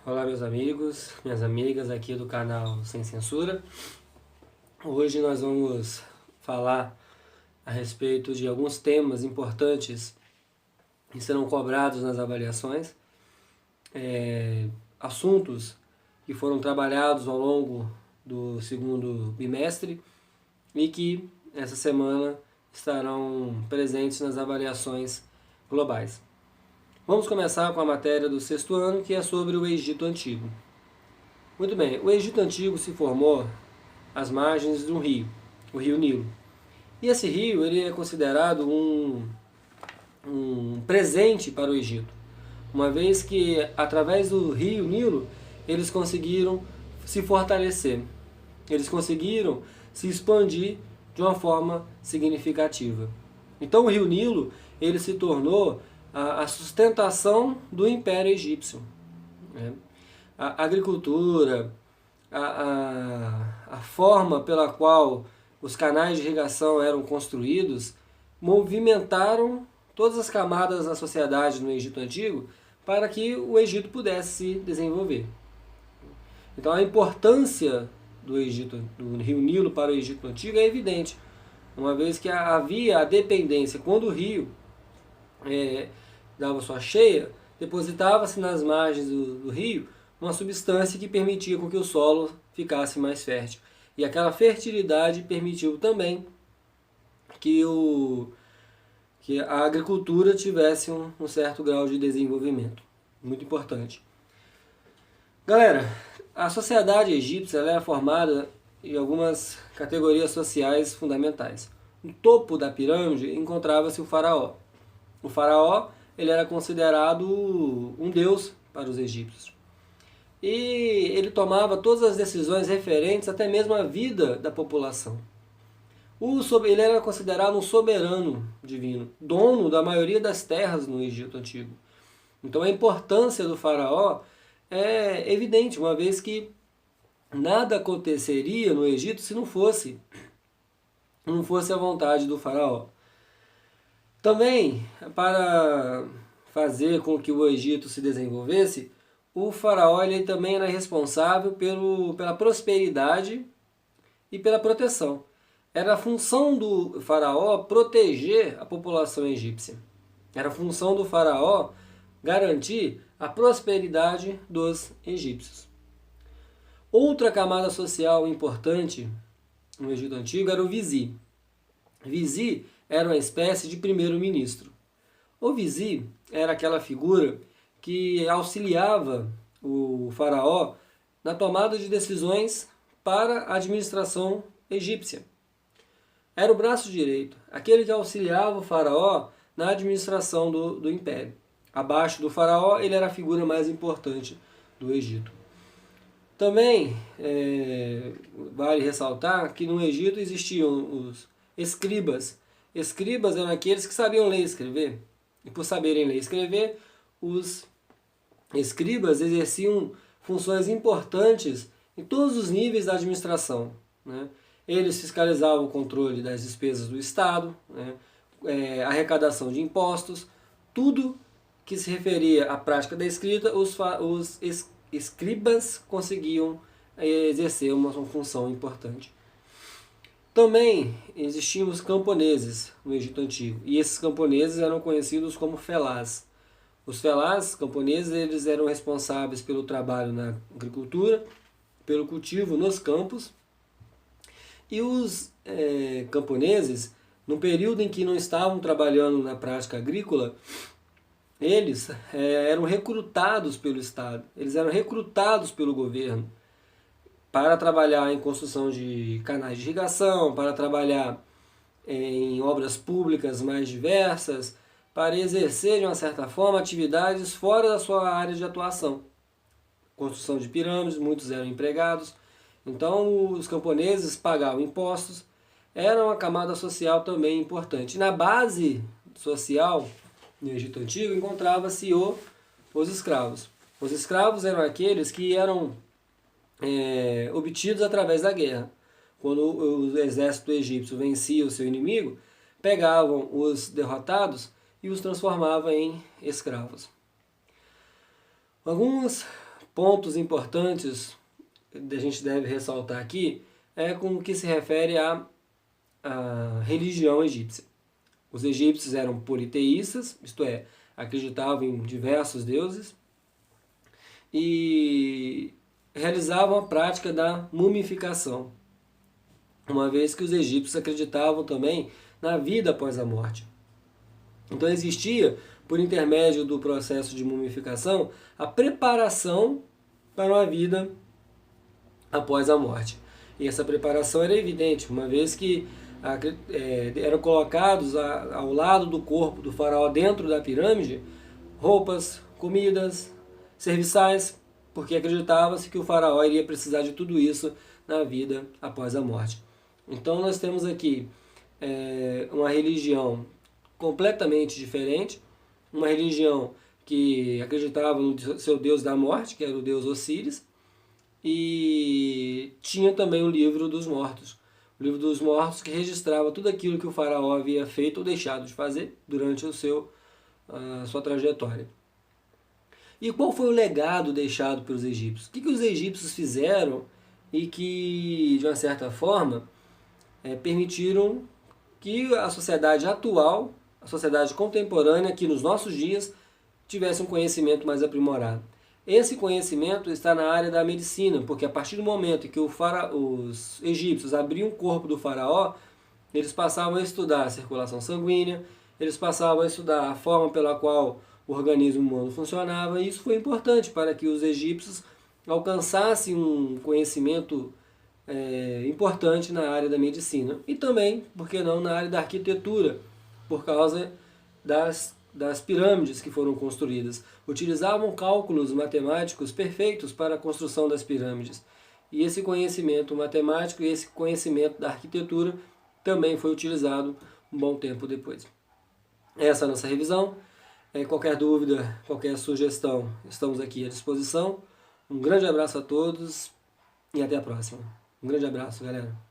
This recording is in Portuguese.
Olá meus amigos, minhas amigas aqui do canal Sem Censura. Hoje nós vamos falar a respeito de alguns temas importantes que serão cobrados nas avaliações, assuntos que foram trabalhados ao longo do segundo bimestre e que essa semana estarão presentes nas avaliações globais. Vamos começar com a matéria do sexto ano, que é sobre o Egito Antigo. Muito bem, o Egito Antigo se formou às margens de um rio, o rio Nilo. E esse rio ele é considerado um presente para o Egito, uma vez que através do rio Nilo eles conseguiram se fortalecer, eles conseguiram se expandir de uma forma significativa. Então o rio Nilo ele se tornou a sustentação do Império Egípcio. Né? A agricultura, a forma pela qual os canais de irrigação eram construídos movimentaram todas as camadas da sociedade no Egito Antigo para que o Egito pudesse se desenvolver. Então a importância do rio Nilo para o Egito Antigo é evidente, uma vez que havia a dependência. Quando o rio dava sua cheia, depositava-se nas margens do rio uma substância que permitia com que o solo ficasse mais fértil. E aquela fertilidade permitiu também que a agricultura tivesse um certo grau de desenvolvimento. Muito importante. Galera, a sociedade egípcia ela era formada em algumas categorias sociais fundamentais. No topo da pirâmide encontrava-se o faraó. O faraó ele era considerado um deus para os egípcios. E ele tomava todas as decisões referentes até mesmo à vida da população. Ele era considerado um soberano divino, dono da maioria das terras no Egito Antigo. Então a importância do faraó é evidente, uma vez que nada aconteceria no Egito se não fosse a vontade do faraó. Também, para fazer com que o Egito se desenvolvesse, o faraó ele também era responsável pela prosperidade e pela proteção. Era a função do faraó proteger a população egípcia. Era a função do faraó garantir a prosperidade dos egípcios. Outra camada social importante no Egito Antigo era o vizir. Vizir era uma espécie de primeiro-ministro. O vizir era aquela figura que auxiliava o faraó na tomada de decisões para a administração egípcia. Era o braço direito, aquele que auxiliava o faraó na administração do império. Abaixo do faraó, ele era a figura mais importante do Egito. Também vale ressaltar que no Egito existiam os escribas. Escribas eram aqueles que sabiam ler e escrever. E por saberem ler e escrever, os escribas exerciam funções importantes em todos os níveis da administração. Né? Eles fiscalizavam o controle das despesas do Estado, né? Arrecadação de impostos, tudo que se referia à prática da escrita, os escribas conseguiam exercer uma função importante. Também existiam os camponeses no Egito Antigo, e esses camponeses eram conhecidos como felás. Os felás camponeses eles eram responsáveis pelo trabalho na agricultura, pelo cultivo nos campos, e os camponeses, no período em que não estavam trabalhando na prática agrícola, eles eram recrutados pelo Estado, eles eram recrutados pelo governo para trabalhar em construção de canais de irrigação, para trabalhar em obras públicas mais diversas, para exercer de uma certa forma atividades fora da sua área de atuação. Construção de pirâmides, muitos eram empregados, então os camponeses pagavam impostos, era uma camada social também importante. Na base social, no Egito Antigo, encontrava-se os escravos. Os escravos eram aqueles que eram obtidos através da guerra. Quando o exército egípcio vencia o seu inimigo, pegavam os derrotados e os transformava em escravos. Alguns pontos importantes que a gente deve ressaltar aqui é com o que se refere à religião egípcia. Os egípcios eram politeístas, isto é, acreditavam em diversos deuses, e realizavam a prática da mumificação, uma vez que os egípcios acreditavam também na vida após a morte. Então existia, por intermédio do processo de mumificação, a preparação para uma vida após a morte. E essa preparação era evidente, uma vez que eram colocados ao lado do corpo do faraó dentro da pirâmide roupas, comidas, serviçais, porque acreditava-se que o faraó iria precisar de tudo isso na vida após a morte. Então nós temos aqui uma religião completamente diferente, uma religião que acreditava no seu deus da morte, que era o deus Osíris, e tinha também o livro dos mortos. O livro dos mortos que registrava tudo aquilo que o faraó havia feito ou deixado de fazer durante a sua trajetória. E qual foi o legado deixado pelos egípcios? O que os egípcios fizeram e que, de uma certa forma, permitiram que a sociedade atual, a sociedade contemporânea, aqui nos nossos dias, tivesse um conhecimento mais aprimorado? Esse conhecimento está na área da medicina, porque a partir do momento em que os egípcios abriam o corpo do faraó, eles passavam a estudar a circulação sanguínea, eles passavam a estudar a forma pela qual o organismo humano funcionava, e isso foi importante para que os egípcios alcançassem um conhecimento importante na área da medicina. E também, por que não, na área da arquitetura, por causa das pirâmides que foram construídas. Utilizavam cálculos matemáticos perfeitos para a construção das pirâmides. E esse conhecimento matemático e esse conhecimento da arquitetura também foi utilizado um bom tempo depois. Essa é a nossa revisão. Qualquer dúvida, qualquer sugestão, estamos aqui à disposição. Um grande abraço a todos e até a próxima. Um grande abraço, galera.